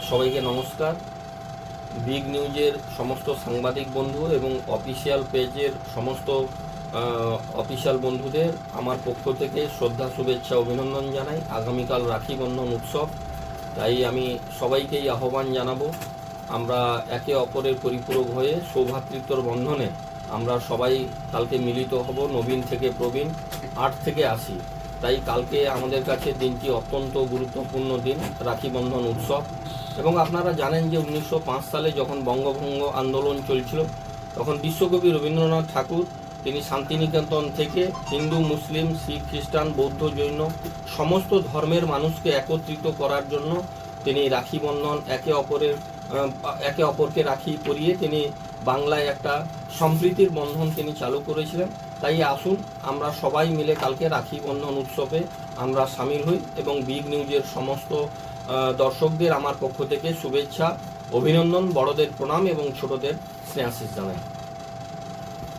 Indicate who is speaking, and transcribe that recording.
Speaker 1: সবাইকে নমস্কার। বিগ নিউজের সমস্ত সাংবাদিক বন্ধু এবং অফিসিয়াল পেজের সমস্ত অফিসিয়াল বন্ধুদের আমার পক্ষ থেকে শ্রদ্ধা, শুভেচ্ছা, অভিনন্দন জানাই। আগামীকাল রাখি বন্ধন উৎসব, তাই আমি সবাইকেই আহ্বান জানাবো আমরা একে অপরের পরিপূরক হয়ে সৌভ্রাতৃত্বর বন্ধনে আমরা সবাই কালকে মিলিত হব। নবীন থেকে প্রবীণ, 8 থেকে 80। তাই কালকে আমাদের কাছে দিনটি অত্যন্ত গুরুত্বপূর্ণ দিন, রাখি বন্ধন উৎসব। এবং আপনারা জানেন যে 1905 সালে যখন বঙ্গভঙ্গ আন্দোলন চলছিল, তখন বিশ্বকবি রবীন্দ্রনাথ ঠাকুর তিনি শান্তিনিকেতন থেকে হিন্দু, মুসলিম, শিখ, খ্রিস্টান, বৌদ্ধ, জৈন সমস্ত ধর্মের মানুষকে একত্রিত করার জন্য তিনি রাখি বন্ধন একে অপরকে রাখি পরিয়ে তিনি বাংলায় একটা সম্প্রীতির বন্ধন তিনি চালু করেছিলেন। তাই আসুন আমরা সবাই মিলে কালকে রাখি বন্ধন উৎসবে আমরা সামিল হই এবং বিগ নিউজের সমস্ত দর্শকদের আমার পক্ষ থেকে শুভেচ্ছা, অভিনন্দন, বড়দের প্রণাম এবং ছোটদের স্নেহাশিস জানাই।